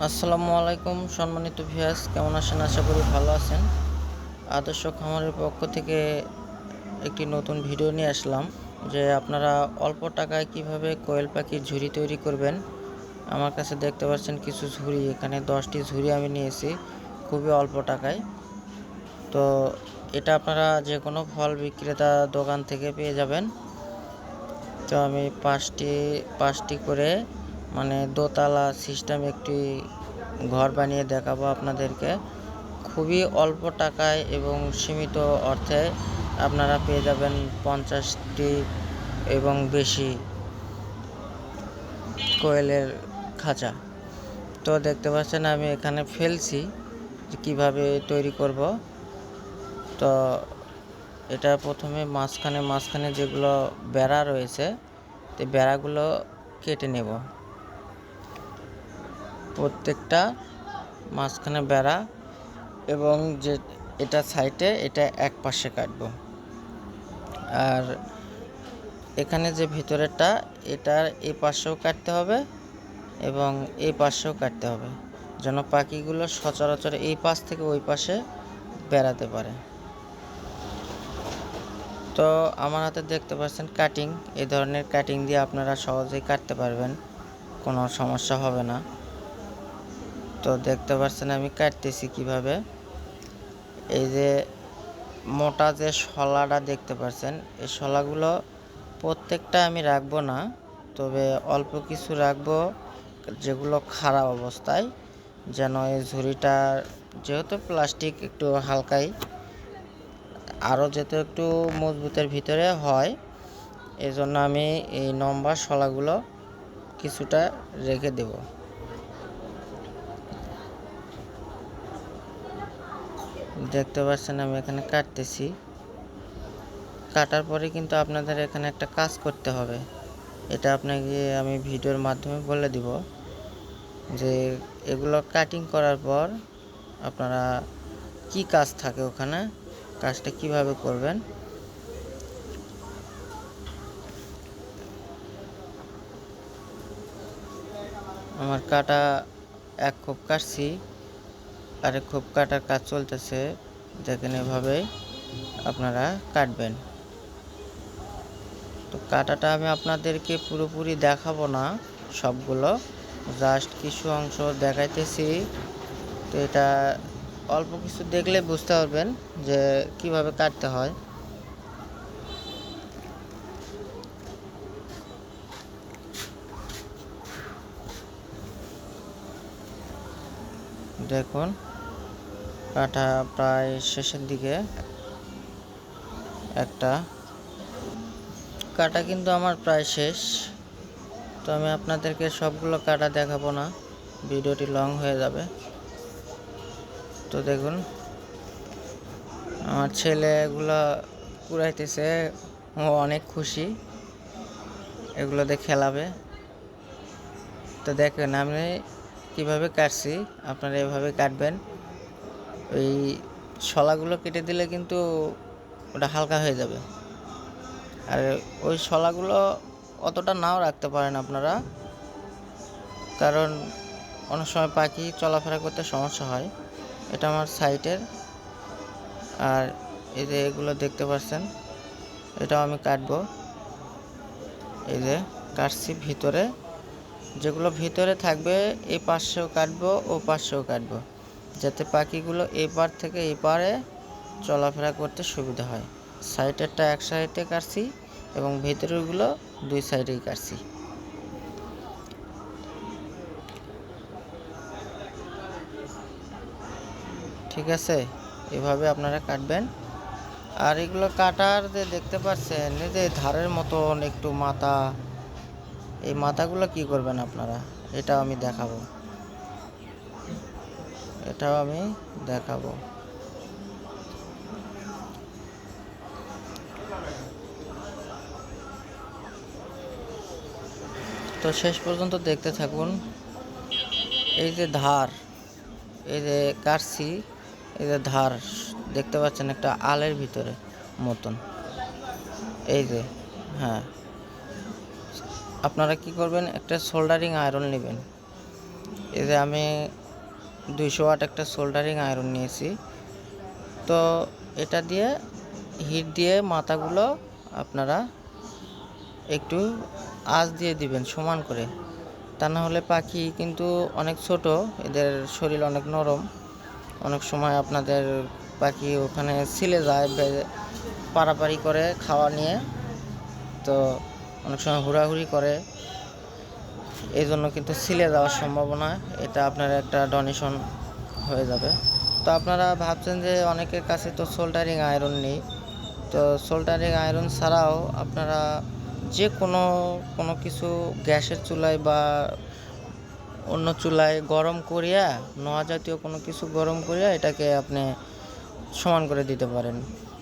আসসালামু আলাইকুম সম্মানিত ভিউয়ার্স, কেমন আছেন? আশা করি ভালো আছেন। আদর্শ খামারের পক্ষ থেকে একটি নতুন ভিডিও নিয়ে আসলাম যে আপনারা অল্প টাকায় কিভাবে কোয়েল পাখির ঝুড়ি তৈরি করবেন। আমার কাছে দেখতে পাচ্ছেন কিছু ঝুড়ি, এখানে 10টি ঝুড়ি আমি নিয়েছি খুবই অল্প টাকায়। তো এটা আপনারা যে কোনো ফল বিক্রেতা দোকান থেকে পেয়ে যাবেন। তো আমি পাঁচটি করে মানে দোতলা সিস্টেম একটি ঘর বানিয়ে দেখাবো আপনাদেরকে। খুবই অল্প টাকায় এবং সীমিত অর্থে আপনারা পেয়ে যাবেন 50টি এবং বেশি কোয়েলের খাঁচা। তো দেখতে পাচ্ছেন আমি এখানে ফেলছি যে কীভাবে তৈরি করব। তো এটা প্রথমে মাঝখানে যেগুলো বেড়া রয়েছে, তো বেড়াগুলো কেটে নেব। প্রত্যেকটা মাঝখানে বেড়া এবং যে এটা সাইডে এটা এক পাশে কাটব। আর এখানে যে ভিতরেরটা এটার এই পাশেও কাটতে হবে এবং এই পাশেও কাটতে হবে, যেন পাখিগুলো সচরাচর এই পাশ থেকে ওই পাশে বেড়াতে পারে। তো আমার হাতে দেখতে পাচ্ছেন কাটিং, এই ধরনের কাটিং দিয়ে আপনারা সহজেই কাটতে পারবেন, কোনো সমস্যা হবে না। তো দেখতে পাচ্ছেন আমি কাটতেছি কিভাবে। এই যে মোটা যে শলাটা দেখতে পাচ্ছেন, এই শলাগুলো প্রত্যেকটা আমি রাখবো না, তবে অল্প কিছু রাখবো যেগুলো খারাপ অবস্থায়, যেন এই ঝুড়িটার যেহেতু প্লাস্টিক একটু হালকাই আরও যেহেতু একটু মজবুতের ভিতরে হয়, এই জন্য আমি এই লম্বা শলাগুলো কিছুটা রেখে দেব। দেখতে পাচ্ছেন আমি এখানে কাটতেছি। কাটার পরে কিন্তু আপনাদের এখানে একটা কাজ করতে হবে, এটা আপনাকে আমি ভিডিওর মাধ্যমে বলে দিব যে এগুলো কাটিং করার পর আপনারা কি কাজ থাকে ওখানে, কাজটা কিভাবে করবেন। আমার কাটা এক খোপ কাটছি, আরেক খোপ কাটার কাজ চলতেছে। দেখেন এভাবেই আপনারা কাটবেন। তো কাটাটা আমি আপনাদেরকে পুরোপুরি দেখাবো না সবগুলো, জাস্ট কিছু অংশ দেখাইতেছি। তো এটা অল্প কিছু দেখলে বুঝতে পারবেন যে কিভাবে কাটতে হয়। দেখুন কাটা প্রায় শেষের দিকে, একটা কাটা কিন্তু আমার প্রায় শেষ। তো আমি আপনাদেরকে সবগুলো কাটা দেখাবো না, ভিডিওটি লং হয়ে যাবে। তো দেখুন আমার ছেলে এগুলো কুড়াইতেছে, ও অনেক খুশি, এগুলোতে খেলাবে। তো দেখেন আমি কিভাবে কাটছি, আপনারা এভাবে কাটবেন। ওই শলাগুলো কেটে দিলে কিন্তু ওটা হালকা হয়ে যাবে। আর ওই শলাগুলো অতটা নাও রাখতে পারেন আপনারা, কারণ অনেক সময় পাখি চলাফেরা করতে সমস্যা হয়। এটা আমার সাইটের। আর এই যে এগুলো দেখতে পাচ্ছেন, এটাও আমি কাটবো। এই যে কাটছি ভিতরে, যেগুলো ভিতরে থাকবে এই পাশেও কাটবো ও পাশেও কাটবো, যাতে পাখিগুলো এই পার থেকে এই পারে চলাফেরা করতে সুবিধা হয়। সাইডেরটা এক সাইডে কাটছি এবং ভিতরেরগুলো দুই সাইডেই কাটছি। ঠিক আছে, এভাবে আপনারা কাটবেন। আর এগুলো কাটার যে দেখতে পাচ্ছেন, এই যে ধারের মতন একটু মাথা, এই মাথাগুলো কি করবেন আপনারা, এটাও আমি দেখাবো। তো শেষ পর্যন্ত দেখতে থাকুন। এই যে ধার, এই যে কাটছি, এই যে ধার দেখতে পাচ্ছেন একটা আলের ভিতরে মতন, এই যে, হ্যাঁ, আপনারা কি করবেন, একটা সোল্ডারিং আয়রন নেবেন। এই যে আমি 200 ওয়াট একটা সোল্ডারিং আয়রন নিয়েছি। তো এটা দিয়ে হিট দিয়ে মাথাগুলো আপনারা একটু আঁচ দিয়ে দিবেন সমান করে, তা না হলে পাখি কিন্তু অনেক ছোট, এদের শরীর অনেক নরম, অনেক সময় আপনাদের পাখি ওখানে ছিলে যায় পাড়াপাড়ি করে খাওয়া নিয়ে, তো অনেক সময় হুড়াহুড়ি করে, এই জন্য কিন্তু ছিলে যাওয়ার সম্ভাবনা, এটা আপনার একটা ডোনেশন হয়ে যাবে। তো আপনারা ভাবছেন যে অনেকের কাছে তো সোল্ডারিং আয়রন নেই, তো সোল্ডারিং আয়রন ছাড়াও আপনারা যে কোনো কিছু গ্যাসের চুলায় বা অন্য চুলায় গরম করিয়া, নোয়া জাতীয় কোনো কিছু গরম করিয়া এটাকে আপনি সমান করে দিতে পারেন।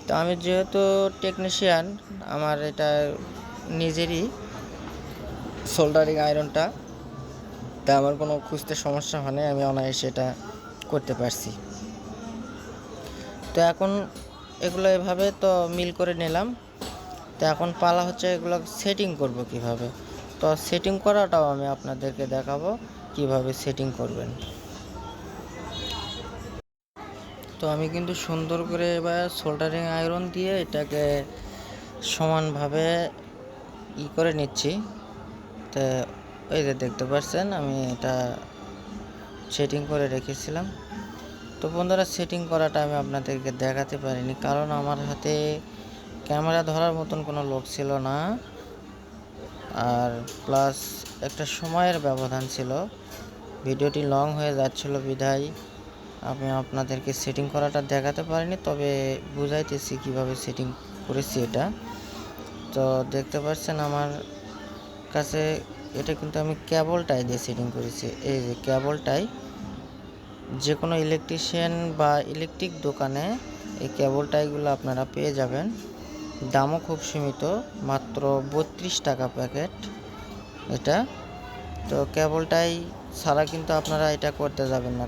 তো আমি যেহেতু টেকনিশিয়ান, আমার এটা নিজেরই সোল্ডারিং আয়রনটা, তা আমার কোনো খুঁজতে সমস্যা হয় না, আমি অনায়াসে এটা করতে পারছি। তো এখন এগুলো এভাবে তো মিল করে নিলাম। তো এখন পালা হচ্ছে এগুলো সেটিং করব কিভাবে। তো সেটিং করাটাও আমি আপনাদেরকে দেখাবো কিভাবে সেটিং করবেন। তো আমি কিন্তু সুন্দর করে এবার সোল্ডারিং আয়রন দিয়ে এটাকে সমানভাবে করে নিচ্ছি। তো এই যে দেখতে পাচ্ছেন আমি এটা সেটিং করে রেখেছিলাম। তো বন্ধুরা, সেটিং করাটা আমি আপনাদেরকে দেখাতে পারিনি, কারণ আমার হাতে ক্যামেরা ধরার মতন কোনো লোক ছিল না, আর প্লাস একটা সময়ের ব্যবধান ছিল, ভিডিওটি লং হয়ে যাচ্ছিল বিধায় আমি আপনাদেরকে সেটিং করাটা দেখাতে পারিনি, তবে বুঝাইতেছি কিভাবে সেটিং করেছি এটা। তো দেখতে পাচ্ছেন আমার কাছে এটা কিন্তু আমি কেবলটাই দিয়ে সেটিং করেছি। এই যে কেবলটাই, যে কোনো ইলেকট্রিশিয়ান বা ইলেকট্রিক দোকানে এই কেবল টাইগুলো আপনারা পেয়ে যাবেন, দামও খুব সীমিত, মাত্র 32 টাকা প্যাকেট এটা। তো কেবল টাই ছাড়া কিন্তু আপনারা এটা করতে যাবেন না।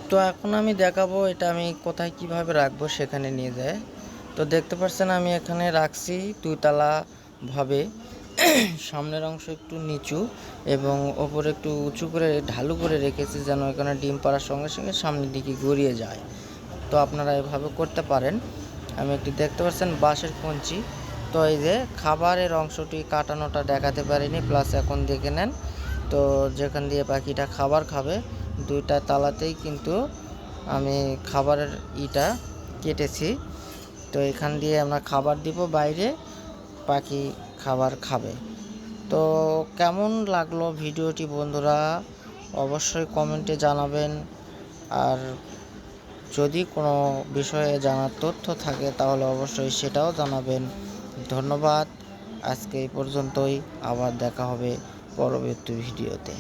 তো এখন আমি দেখাবো এটা আমি কোথায় কিভাবে রাখবো, সেখানে নিয়ে যায়। তো দেখতে পাচ্ছেন আমি এখানে রাখছি 2তলা ভাবে, সামনের অংশ একটু নিচু এবং ওপরে একটু উঁচু করে ঢালু করে রেখেছি, যেন এখানে ডিম পাড়ার সঙ্গে সঙ্গে সামনের দিকে গড়িয়ে যায়। তো আপনারা এভাবে করতে পারেন। আমি একটু দেখতে পাচ্ছেন বাঁশের কঞ্চি। তো এই যে খাবারের অংশটি কাটানোটা দেখাতে পারিনি, প্লাস এখন দেখে নেন। তো যেখান দিয়ে পাখিটা খাবার খাবে 2টা তালাতেই কিন্তু আমি খাবারের কেটেছি। তো এখান দিয়ে আমরা খাবার দিব, বাইরে পাখি খাবার খাবে। তো কেমন লাগলো ভিডিওটি বন্ধুরা, অবশ্যই কমেন্টে জানাবেন। আর যদি কোনো বিষয়ে জানার তথ্য থাকে তাহলে অবশ্যই সেটাও জানাবেন। ধন্যবাদ, আজকে এই পর্যন্তই, আবার দেখা হবে পরবর্তী ভিডিওতে।